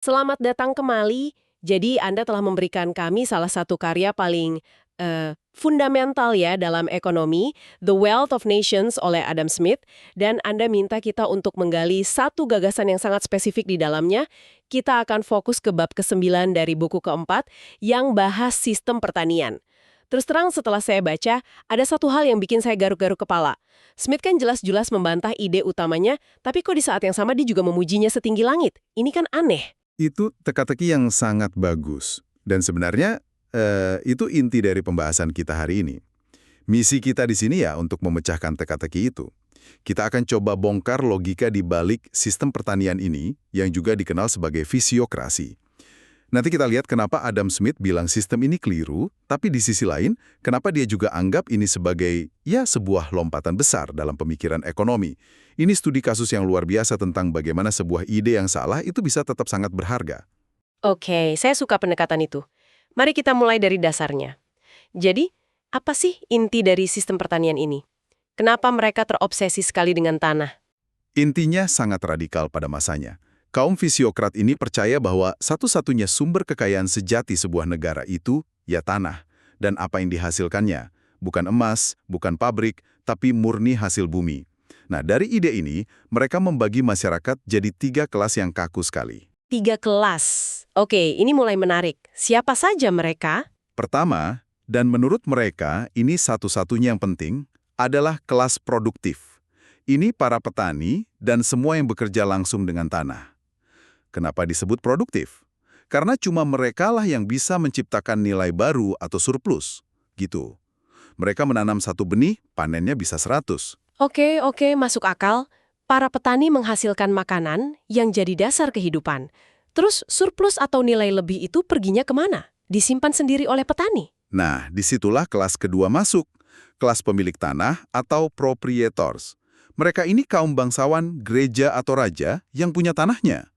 Selamat datang kembali. Jadi Anda telah memberikan kami salah satu karya paling fundamental ya dalam ekonomi, The Wealth of Nations oleh Adam Smith, dan Anda minta kita untuk menggali satu gagasan yang sangat spesifik di dalamnya. Kita akan fokus ke bab ke-9 dari buku keempat yang bahas sistem pertanian. Terus terang setelah saya baca, ada satu hal yang bikin saya garuk-garuk kepala. Smith kan jelas-jelas membantah ide utamanya, tapi kok di saat yang sama dia juga memujinya setinggi langit? Ini kan aneh. Itu teka-teki yang sangat bagus. Dan sebenarnya itu inti dari pembahasan kita hari ini. Misi kita di sini ya untuk memecahkan teka-teki itu. Kita akan coba bongkar logika di balik sistem pertanian ini yang juga dikenal sebagai fisiokrasi. Nanti kita lihat kenapa Adam Smith bilang sistem ini keliru, tapi di sisi lain, kenapa dia juga anggap ini sebagai ya sebuah lompatan besar dalam pemikiran ekonomi. Ini studi kasus yang luar biasa tentang bagaimana sebuah ide yang salah itu bisa tetap sangat berharga. Oke, saya suka pendekatan itu. Mari kita mulai dari dasarnya. Jadi, apa sih inti dari sistem pertanian ini? Kenapa mereka terobsesi sekali dengan tanah? Intinya sangat radikal pada masanya. Kaum fisiokrat ini percaya bahwa satu-satunya sumber kekayaan sejati sebuah negara itu ya tanah. Dan apa yang dihasilkannya, bukan emas, bukan pabrik, tapi murni hasil bumi. Nah, dari ide ini, mereka membagi masyarakat jadi 3 kelas yang kaku sekali. 3 kelas. Oke, ini mulai menarik. Siapa saja mereka? Pertama, dan menurut mereka ini satu-satunya yang penting, adalah kelas produktif. Ini para petani dan semua yang bekerja langsung dengan tanah. Kenapa disebut produktif? Karena cuma merekalah yang bisa menciptakan nilai baru atau surplus. Gitu. Mereka menanam satu benih, panennya bisa 100. Oke, masuk akal. Para petani menghasilkan makanan yang jadi dasar kehidupan. Terus surplus atau nilai lebih itu perginya kemana? Disimpan sendiri oleh petani? Nah, disitulah kelas kedua masuk. Kelas pemilik tanah atau proprietors. Mereka ini kaum bangsawan, gereja atau raja yang punya tanahnya.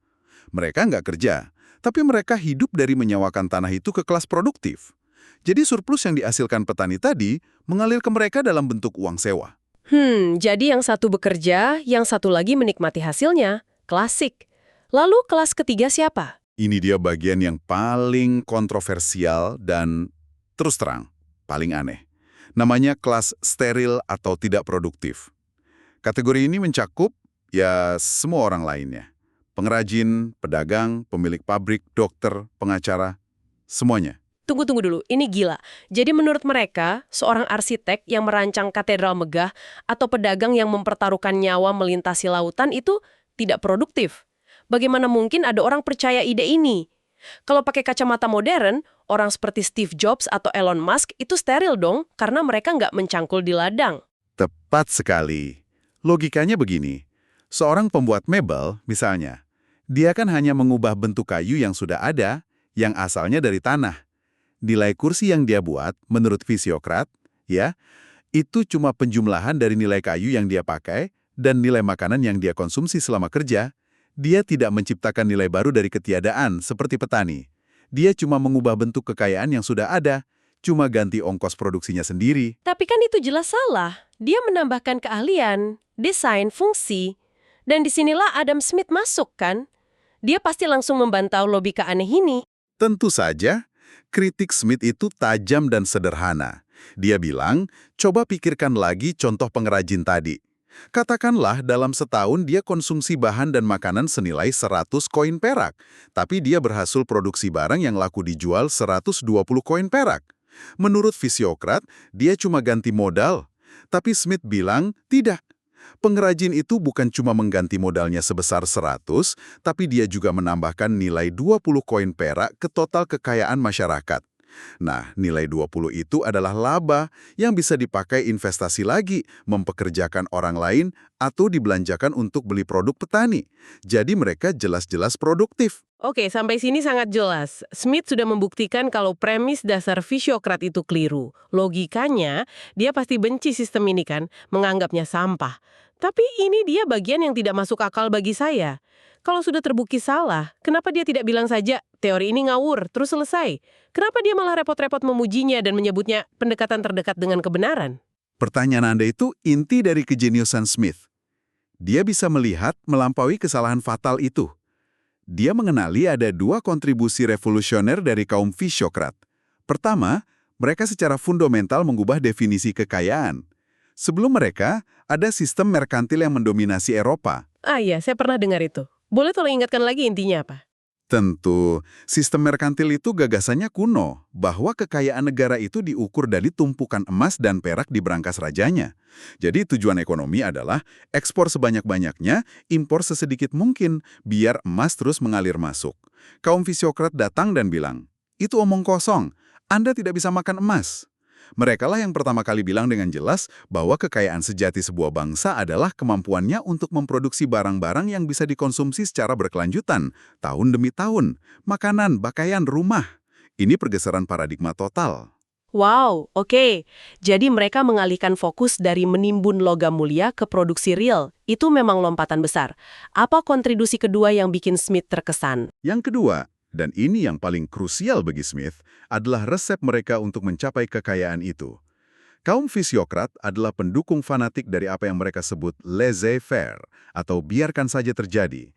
Mereka nggak kerja, tapi mereka hidup dari menyewakan tanah itu ke kelas produktif. Jadi surplus yang dihasilkan petani tadi mengalir ke mereka dalam bentuk uang sewa. Jadi yang satu bekerja, yang satu lagi menikmati hasilnya. Klasik. Lalu kelas ketiga siapa? Ini dia bagian yang paling kontroversial dan terus terang, paling aneh. Namanya kelas steril atau tidak produktif. Kategori ini mencakup ya semua orang lainnya. Pengrajin, pedagang, pemilik pabrik, dokter, pengacara, semuanya. Tunggu dulu, ini gila. Jadi menurut mereka, seorang arsitek yang merancang katedral megah atau pedagang yang mempertaruhkan nyawa melintasi lautan itu tidak produktif. Bagaimana mungkin ada orang percaya ide ini? Kalau pakai kacamata modern, orang seperti Steve Jobs atau Elon Musk itu steril dong, karena mereka nggak mencangkul di ladang. Tepat sekali. Logikanya begini, seorang pembuat mebel, misalnya, dia kan hanya mengubah bentuk kayu yang sudah ada, yang asalnya dari tanah. Nilai kursi yang dia buat, menurut fisiokrat, ya, itu cuma penjumlahan dari nilai kayu yang dia pakai dan nilai makanan yang dia konsumsi selama kerja. Dia tidak menciptakan nilai baru dari ketiadaan seperti petani. Dia cuma mengubah bentuk kekayaan yang sudah ada, cuma ganti ongkos produksinya sendiri. Tapi kan itu jelas salah. Dia menambahkan keahlian, desain, fungsi. Dan disinilah Adam Smith masuk kan? Dia pasti langsung membantah logika aneh ini. Tentu saja, kritik Smith itu tajam dan sederhana. Dia bilang, coba pikirkan lagi contoh pengrajin tadi. Katakanlah dalam setahun dia konsumsi bahan dan makanan senilai 100 koin perak, tapi dia berhasil produksi barang yang laku dijual 120 koin perak. Menurut fisiokrat, dia cuma ganti modal. Tapi Smith bilang, tidak. Pengrajin itu bukan cuma mengganti modalnya sebesar 100, tapi dia juga menambahkan nilai 20 koin perak ke total kekayaan masyarakat. Nah, nilai 20 itu adalah laba yang bisa dipakai investasi lagi, mempekerjakan orang lain, atau dibelanjakan untuk beli produk petani. Jadi mereka jelas-jelas produktif. Oke, sampai sini sangat jelas. Smith sudah membuktikan kalau premis dasar fisiokrat itu keliru. Logikanya, dia pasti benci sistem ini kan, menganggapnya sampah. Tapi ini dia bagian yang tidak masuk akal bagi saya. Kalau sudah terbukti salah, kenapa dia tidak bilang saja, teori ini ngawur, terus selesai? Kenapa dia malah repot-repot memujinya dan menyebutnya pendekatan terdekat dengan kebenaran? Pertanyaan Anda itu inti dari kejeniusan Smith. Dia bisa melihat melampaui kesalahan fatal itu. Dia mengenali ada dua kontribusi revolusioner dari kaum fisiokrat. Pertama, mereka secara fundamental mengubah definisi kekayaan. Sebelum mereka, ada sistem merkantil yang mendominasi Eropa. Ah iya, saya pernah dengar itu. Boleh tolong ingatkan lagi intinya apa? Tentu, sistem merkantil itu gagasannya kuno, bahwa kekayaan negara itu diukur dari tumpukan emas dan perak di brankas rajanya. Jadi tujuan ekonomi adalah ekspor sebanyak-banyaknya, impor sesedikit mungkin, biar emas terus mengalir masuk. Kaum fisiokrat datang dan bilang, itu omong kosong, Anda tidak bisa makan emas. Merekalah yang pertama kali bilang dengan jelas bahwa kekayaan sejati sebuah bangsa adalah kemampuannya untuk memproduksi barang-barang yang bisa dikonsumsi secara berkelanjutan, tahun demi tahun, makanan, pakaian, rumah. Ini pergeseran paradigma total. Wow, oke. Jadi mereka mengalihkan fokus dari menimbun logam mulia ke produksi real. Itu memang lompatan besar. Apa kontribusi kedua yang bikin Smith terkesan? Yang kedua, dan ini yang paling krusial bagi Smith, adalah resep mereka untuk mencapai kekayaan itu. Kaum fisiokrat adalah pendukung fanatik dari apa yang mereka sebut laissez-faire, atau biarkan saja terjadi.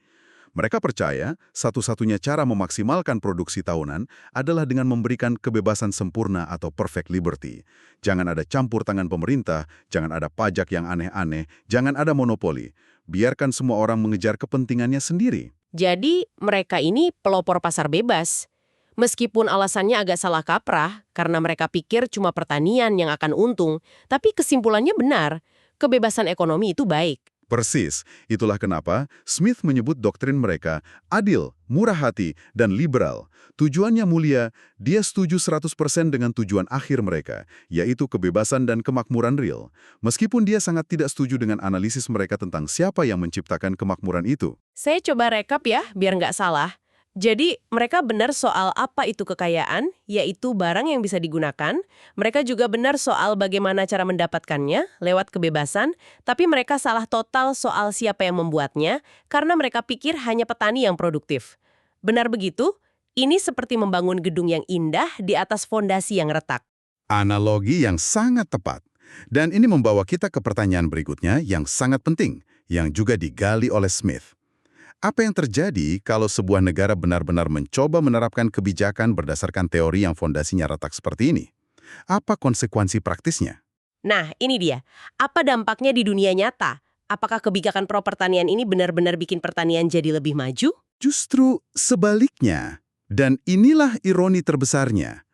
Mereka percaya satu-satunya cara memaksimalkan produksi tahunan adalah dengan memberikan kebebasan sempurna atau perfect liberty. Jangan ada campur tangan pemerintah, jangan ada pajak yang aneh-aneh, jangan ada monopoli. Biarkan semua orang mengejar kepentingannya sendiri. Jadi mereka ini pelopor pasar bebas. Meskipun alasannya agak salah kaprah, karena mereka pikir cuma pertanian yang akan untung, tapi kesimpulannya benar, kebebasan ekonomi itu baik. Persis, itulah kenapa Smith menyebut doktrin mereka adil, murah hati, dan liberal. Tujuannya mulia, dia setuju 100% dengan tujuan akhir mereka, yaitu kebebasan dan kemakmuran real. Meskipun dia sangat tidak setuju dengan analisis mereka tentang siapa yang menciptakan kemakmuran itu. Saya coba rekap ya, biar nggak salah. Jadi, mereka benar soal apa itu kekayaan, yaitu barang yang bisa digunakan. Mereka juga benar soal bagaimana cara mendapatkannya, lewat kebebasan, tapi mereka salah total soal siapa yang membuatnya, karena mereka pikir hanya petani yang produktif. Benar begitu? Ini seperti membangun gedung yang indah di atas fondasi yang retak. Analogi yang sangat tepat. Dan ini membawa kita ke pertanyaan berikutnya yang sangat penting, yang juga digali oleh Smith. Apa yang terjadi kalau sebuah negara benar-benar mencoba menerapkan kebijakan berdasarkan teori yang fondasinya retak seperti ini? Apa konsekuensi praktisnya? Nah, ini dia. Apa dampaknya di dunia nyata? Apakah kebijakan pro-pertanian ini benar-benar bikin pertanian jadi lebih maju? Justru sebaliknya. Dan inilah ironi terbesarnya.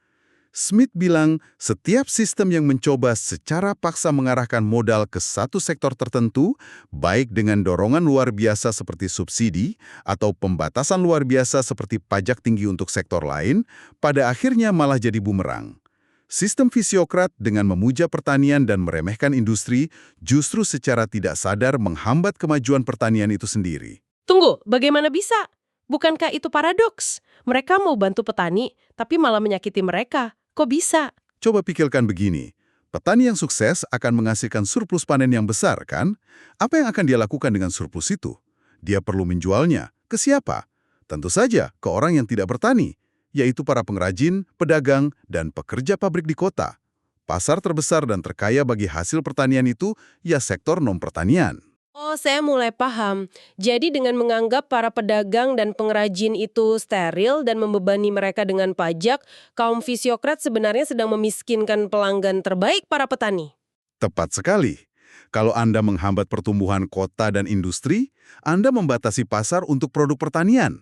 Smith bilang setiap sistem yang mencoba secara paksa mengarahkan modal ke satu sektor tertentu, baik dengan dorongan luar biasa seperti subsidi atau pembatasan luar biasa seperti pajak tinggi untuk sektor lain, pada akhirnya malah jadi bumerang. Sistem fisiokrat dengan memuja pertanian dan meremehkan industri justru secara tidak sadar menghambat kemajuan pertanian itu sendiri. Tunggu, bagaimana bisa? Bukankah itu paradoks? Mereka mau bantu petani, tapi malah menyakiti mereka. Kok bisa? Coba pikirkan begini, petani yang sukses akan menghasilkan surplus panen yang besar, kan? Apa yang akan dia lakukan dengan surplus itu? Dia perlu menjualnya. Ke siapa? Tentu saja ke orang yang tidak bertani, yaitu para pengrajin, pedagang, dan pekerja pabrik di kota. Pasar terbesar dan terkaya bagi hasil pertanian itu ya sektor non-pertanian. Oh, saya mulai paham. Jadi dengan menganggap para pedagang dan pengrajin itu steril dan membebani mereka dengan pajak, kaum fisiokrat sebenarnya sedang memiskinkan pelanggan terbaik para petani. Tepat sekali. Kalau Anda menghambat pertumbuhan kota dan industri, Anda membatasi pasar untuk produk pertanian.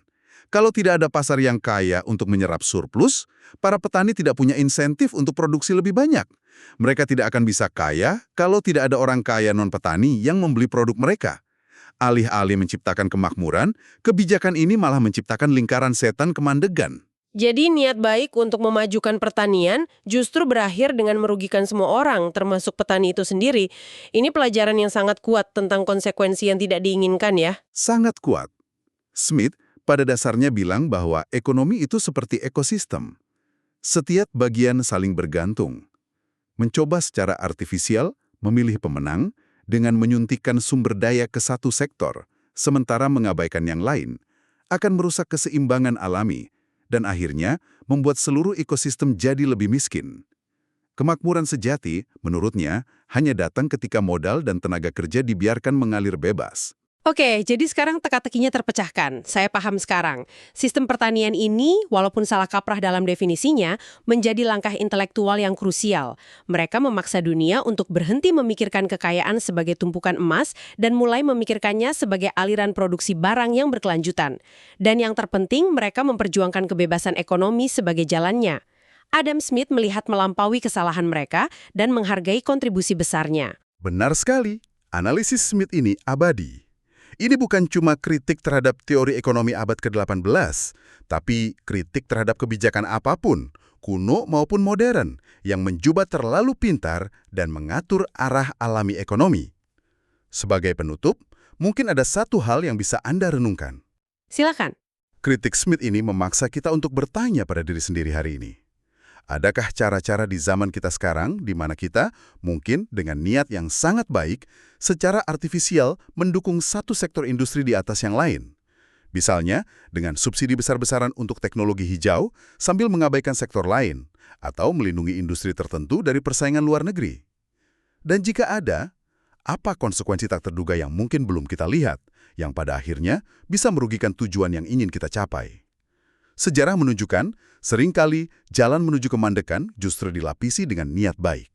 Kalau tidak ada pasar yang kaya untuk menyerap surplus, para petani tidak punya insentif untuk produksi lebih banyak. Mereka tidak akan bisa kaya kalau tidak ada orang kaya non-petani yang membeli produk mereka. Alih-alih menciptakan kemakmuran, kebijakan ini malah menciptakan lingkaran setan kemandegan. Jadi niat baik untuk memajukan pertanian justru berakhir dengan merugikan semua orang, termasuk petani itu sendiri. Ini pelajaran yang sangat kuat tentang konsekuensi yang tidak diinginkan ya. Sangat kuat. Smith pada dasarnya bilang bahwa ekonomi itu seperti ekosistem. Setiap bagian saling bergantung. Mencoba secara artifisial memilih pemenang dengan menyuntikkan sumber daya ke satu sektor, sementara mengabaikan yang lain, akan merusak keseimbangan alami dan akhirnya membuat seluruh ekosistem jadi lebih miskin. Kemakmuran sejati, menurutnya, hanya datang ketika modal dan tenaga kerja dibiarkan mengalir bebas. Oke, jadi sekarang teka-tekinya terpecahkan. Saya paham sekarang. Sistem pertanian ini, walaupun salah kaprah dalam definisinya, menjadi langkah intelektual yang krusial. Mereka memaksa dunia untuk berhenti memikirkan kekayaan sebagai tumpukan emas dan mulai memikirkannya sebagai aliran produksi barang yang berkelanjutan. Dan yang terpenting, mereka memperjuangkan kebebasan ekonomi sebagai jalannya. Adam Smith melihat melampaui kesalahan mereka dan menghargai kontribusi besarnya. Benar sekali, analisis Smith ini abadi. Ini bukan cuma kritik terhadap teori ekonomi abad ke-18, tapi kritik terhadap kebijakan apapun, kuno maupun modern, yang mencoba terlalu pintar dan mengatur arah alami ekonomi. Sebagai penutup, mungkin ada satu hal yang bisa Anda renungkan. Silakan. Kritik Smith ini memaksa kita untuk bertanya pada diri sendiri hari ini. Adakah cara-cara di zaman kita sekarang di mana kita, mungkin dengan niat yang sangat baik, secara artifisial mendukung satu sektor industri di atas yang lain? Misalnya, dengan subsidi besar-besaran untuk teknologi hijau sambil mengabaikan sektor lain, atau melindungi industri tertentu dari persaingan luar negeri. Dan jika ada, apa konsekuensi tak terduga yang mungkin belum kita lihat, yang pada akhirnya bisa merugikan tujuan yang ingin kita capai? Sejarah menunjukkan, seringkali jalan menuju kemandekan justru dilapisi dengan niat baik.